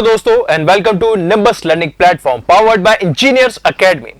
दोस्तों and welcome to Nimbus learning platform powered by engineers academy.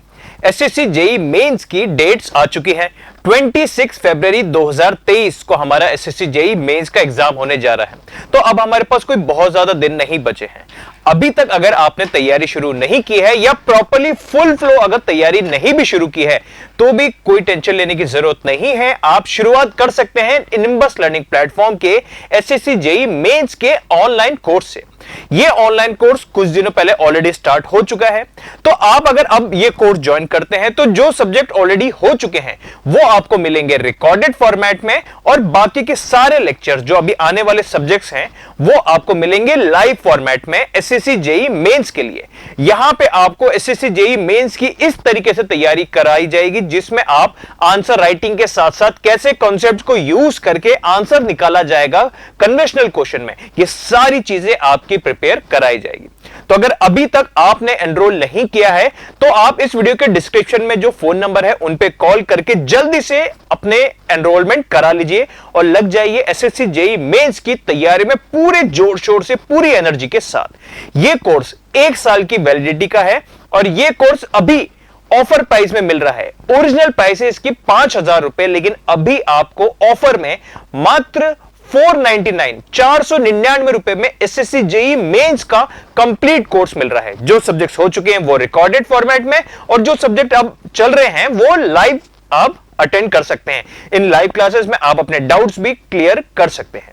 SSC JE mains की dates आ चुकी हैं। 26 फरवरी 2023 को हमारा एसएससी जेई मेंस का एग्जाम होने जा रहा है। तो अब हमारे पास कोई बहुत ज्यादा दिन नहीं बचे हैं। अभी तक अगर आपने तैयारी शुरू नहीं की है या प्रॉपर्ली फुल फ्लो अगर तैयारी नहीं भी शुरू की है तो भी कोई टेंशन लेने की जरूरत नहीं है। आप शुरुआत कर सकते हैं निम्बस लर्निंग प्लेटफॉर्म के एसएससी जेई मेंस के ऑनलाइन कोर्स से। ये ऑनलाइन कोर्स कुछ दिनों पहले ऑलरेडी स्टार्ट हो चुका है। तो आप अगर अब ये कोर्स ज्वाइन करते हैं तो जो सब्जेक्ट ऑलरेडी हो चुके हैं वो आपको मिलेंगे रिकॉर्डेड फॉर्मेट में और बाकी के सारे लेक्चर जो अभी आने वाले सब्जेक्ट्स हैं वो आपको मिलेंगे लाइव फॉर्मेट में एसएससी जेई मेंस के लिए। यहां पे आपको एसएससी जेई मेंस की इस तरीके से तैयारी कराई जाएगी जिसमें आप आंसर राइटिंग के साथ साथ कैसे कॉन्सेप्ट को यूज करके आंसर निकाला जाएगा कन्वेंशनल क्वेश्चन में, ये सारी चीजें आपकी प्रिपेयर कराई जाएगी। तो अगर अभी तक आपने एनरोल नहीं किया है तो आप इस वीडियो के डिस्क्रिप्शन में जो फोन नंबर है उन पे कॉल करके जल्दी से अपने एनरोलमेंट करा लीजिए और लग जाइए एसएससी जेई मेंस की तैयारी में पूरे जोर शोर से, पूरी एनर्जी के साथ। यह कोर्स 1 साल की वैलिडिटी का है और यह कोर्स अभी ऑफर प्राइस में मिल रहा है। ओरिजिनल प्राइस है इसकी 5,000 रुपए, लेकिन अभी आपको ऑफर में मात्र 499 रुपए में एसएससी जेई मेंस का कंप्लीट कोर्स मिल रहा है। जो सब्जेक्ट्स हो चुके हैं वो रिकॉर्डेड फॉर्मेट में और जो सब्जेक्ट अब चल रहे हैं वो लाइव आप अटेंड कर सकते हैं। इन लाइव क्लासेस में आप अपने डाउट्स भी क्लियर कर सकते हैं।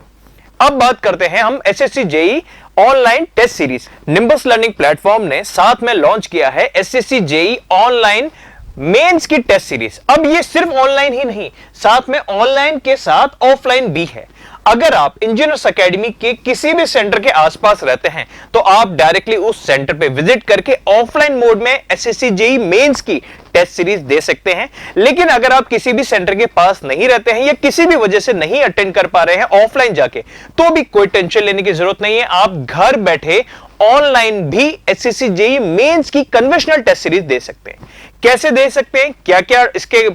अब बात करते हैं हम SSC JE online test series. Nimbus learning platform ने साथ में लॉन्च किया है एसएससी जेई ऑनलाइन मेंस की टेस्ट सीरीज। अब ये सिर्फ ऑनलाइन ही नहीं, साथ में ऑनलाइन के साथ ऑफलाइन भी है। अगर आप इंजीनियर्स एकेडमी के किसी भी सेंटर के आसपास रहते हैं तो आप डायरेक्टली उस सेंटर पे विजिट करके ऑफलाइन मोड में एसएससी जेई मेंस की टेस्ट सीरीज दे सकते हैं। लेकिन अगर आप किसी भी सेंटर के पास नहीं रहते हैं या किसी भी वजह से नहीं अटेंड कर पा रहे हैं ऑफलाइन जाके, तो भी कोई टेंशन लेने की जरूरत नहीं है। आप घर बैठे ऑनलाइन भी एसएससी जेई मेंस की कन्वेंशनल टेस्ट सीरीज दे सकते हैं। कैसे दे सकते हैं, क्या क्या इसके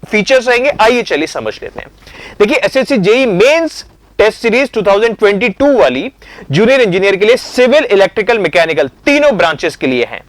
फीचर्स रहेंगे, आइए चलिए समझ लेते हैं। देखिए, SSC JE mains test series 2022 वाली जूनियर इंजीनियर के लिए सिविल, इलेक्ट्रिकल, मैकेनिकल तीनों ब्रांचेस के लिए है।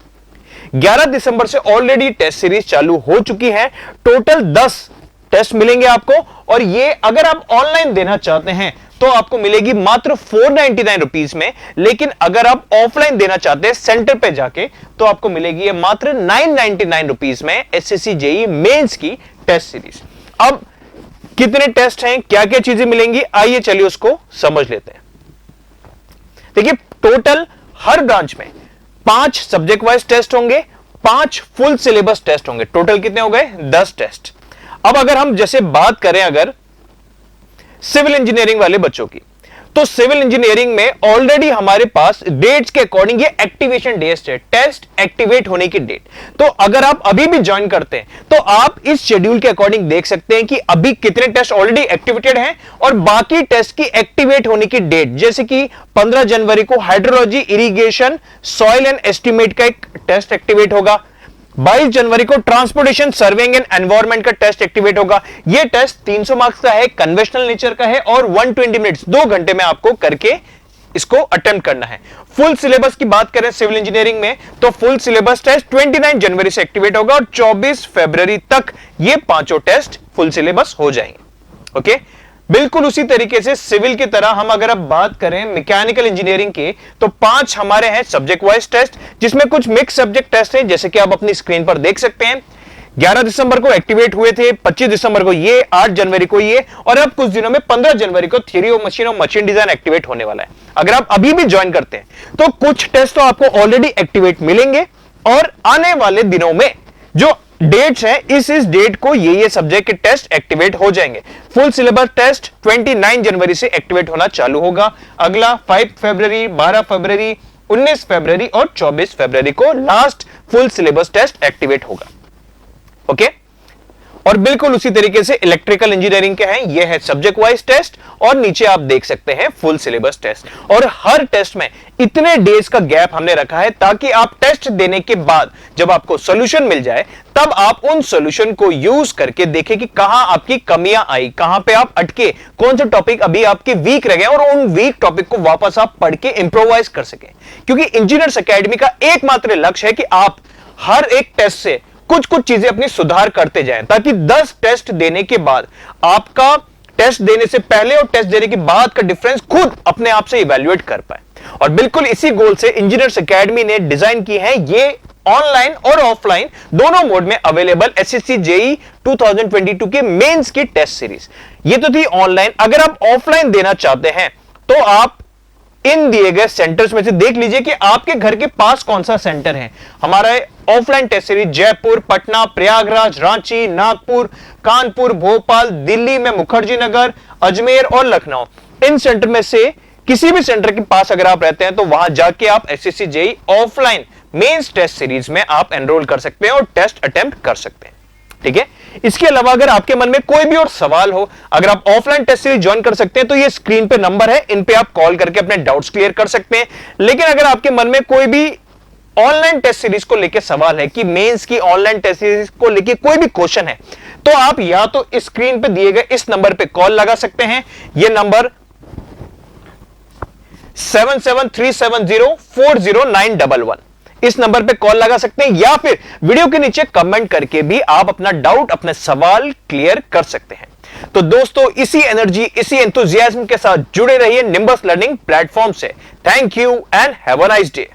11 दिसंबर से ऑलरेडी टेस्ट सीरीज चालू हो चुकी है। टोटल 10 टेस्ट मिलेंगे आपको और ये अगर आप ऑनलाइन देना चाहते हैं तो आपको मिलेगी मात्र 499 रुपीज में। लेकिन अगर आप ऑफलाइन देना चाहते हैं सेंटर पे जाके तो आपको मिलेगी ये मात्र 999 रुपीज में एसएससी जेई मेंस की टेस्ट सीरीज। अब कितने टेस्ट हैं, क्या क्या चीजें मिलेंगी, आइए चलिए उसको समझ लेते हैं। देखिए, टोटल हर ब्रांच में 5 सब्जेक्ट वाइज टेस्ट होंगे, 5 फुल सिलेबस टेस्ट होंगे। टोटल कितने हो गए, 10 टेस्ट। अब अगर हम जैसे बात करें अगर सिविल इंजीनियरिंग वाले बच्चों की, तो सिविल इंजीनियरिंग में ऑलरेडी हमारे पास डेट्स के अकॉर्डिंग ये एक्टिवेशन डेट है, टेस्ट एक्टिवेट होने की डेट। तो अगर आप अभी भी ज्वाइन करते हैं तो आप इस शेड्यूल के अकॉर्डिंग देख सकते हैं कि अभी कितने टेस्ट ऑलरेडी एक्टिवेटेड हैं और बाकी टेस्ट की एक्टिवेट होने की डेट, जैसे कि 15 जनवरी को hydrology, irrigation, soil and estimate का एक टेस्ट एक्टिवेट होगा। 22 जनवरी को ट्रांसपोर्टेशन, सर्वेइंग एंड एनवायरमेंट का टेस्ट एक्टिवेट होगा। यह टेस्ट 300 मार्क्स का है, कन्वेंशनल नेचर का है और 120 मिनट्स 2 घंटे में आपको करके इसको अटेम्प्ट करना है। फुल सिलेबस की बात करें सिविल इंजीनियरिंग में तो फुल सिलेबस टेस्ट 29 जनवरी से एक्टिवेट होगा और 24 फरवरी तक ये पांचों टेस्ट फुल सिलेबस हो जाएंगे। ओके, बिल्कुल उसी तरीके से सिविल की तरह हम अगर अब बात करें मैकेनिकल इंजीनियरिंग के तो 5 हमारे हैं सब्जेक्ट वाइज टेस्ट, जिसमें कुछ मिक्स सब्जेक्ट टेस्ट हैं जैसे कि आप अपनी स्क्रीन पर देख सकते हैं। 11 दिसंबर को एक्टिवेट हुए थे, 25 दिसंबर को ये, 8 जनवरी को ये और अब कुछ दिनों में 15 जनवरी को थ्योरी ऑफ मशीन और मशीन डिजाइन एक्टिवेट होने वाला है। अगर आप अभी भी ज्वाइन करते हैं तो कुछ टेस्ट तो आपको ऑलरेडी एक्टिवेट मिलेंगे और आने वाले दिनों में जो डेट्स है इस डेट को ये सब्जेक्ट के टेस्ट एक्टिवेट हो जाएंगे। फुल सिलेबस टेस्ट 29 जनवरी से एक्टिवेट होना चालू होगा। अगला 5 फरवरी, 12 फरवरी, 19 फरवरी और 24 फरवरी को last full syllabus test activate होगा। ओके, और बिल्कुल उसी तरीके से इलेक्ट्रिकल इंजीनियरिंग के हैं, ये है सब्जेक्ट वाइज टेस्ट और नीचे आप देख सकते हैं फुल सिलेबस टेस्ट। और हर टेस्ट में इतने डेज का गैप हमने रखा है ताकि आप टेस्ट देने के बाद जब आपको सॉल्यूशन मिल जाए तब आप उन सॉल्यूशन को यूज करके देखें कि कहां आपकी कमियां आई, कहां पे आप अटके, कौन से टॉपिक अभी आपके वीक रह गए और उन वीक टॉपिक को वापस आप पढ़ के इंप्रोवाइज कर सकें। क्योंकि इंजीनियर्स एकेडमी का एकमात्र लक्ष्य है कि आप हर एक टेस्ट से कुछ कुछ चीजें अपनी सुधार करते जाएं ताकि 10 टेस्ट देने के बाद आपका टेस्ट देने से पहले और टेस्ट देने के बाद का डिफरेंस खुद अपने आप से इवैल्यूएट कर पाए। और बिल्कुल इसी गोल से इंजीनियर्स एकेडमी ने डिजाइन की है ये ऑनलाइन और ऑफलाइन दोनों मोड में अवेलेबल एसएससी जेईई 2022 के मेंस की टेस्ट सीरीज। ये तो थी ऑनलाइन। अगर आप ऑफलाइन देना चाहते हैं तो आप इन दिए गए सेंटर्स में से देख लीजिए कि आपके घर के पास कौन सा सेंटर है। हमारा offline test series Jaipur, Patna, Prayagraj, Ranchi, Nagpur, Kanpur, Bhopal, Delhi में मुखर्जी नगर, अजमेर और लखनऊ, इन सेंटर में से किसी भी सेंटर के पास अगर आप रहते हैं तो वहां जाके आप SSC JEE offline mains test series में आप एनरोल कर सकते हैं और टेस्ट अटेम्प्ट कर सकते हैं। ठीक है, इसके अलावा अगर आपके मन में कोई भी और सवाल हो, अगर आप ऑफलाइन टेस्ट सीरीज ज्वाइन कर सकते हैं तो ये स्क्रीन पे नंबर है, इन पे आप कॉल करके अपने डाउट्स क्लियर कर सकते हैं। लेकिन अगर आपके मन में कोई भी ऑनलाइन टेस्ट सीरीज को लेकर सवाल है कि मेंस की ऑनलाइन टेस्ट सीरीज को लेकर कोई भी क्वेश्चन है तो आप या तो स्क्रीन पे दिए गए इस नंबर पे कॉल लगा सकते हैं, यह नंबर 7737040911, इस नंबर पे कॉल लगा सकते हैं, या फिर वीडियो के नीचे कमेंट करके भी आप अपना डाउट, अपने सवाल क्लियर कर सकते हैं। तो दोस्तों इसी एनर्जी, इसी एंथुसियाज्म के साथ जुड़े रहिए निम्बस लर्निंग प्लेटफॉर्म से। Thank you and have a nice day.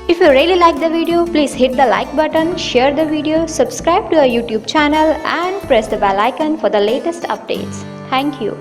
If you really like the video, please hit the like button, share the video, subscribe to our YouTube channel and press the bell icon for the latest updates. Thank you.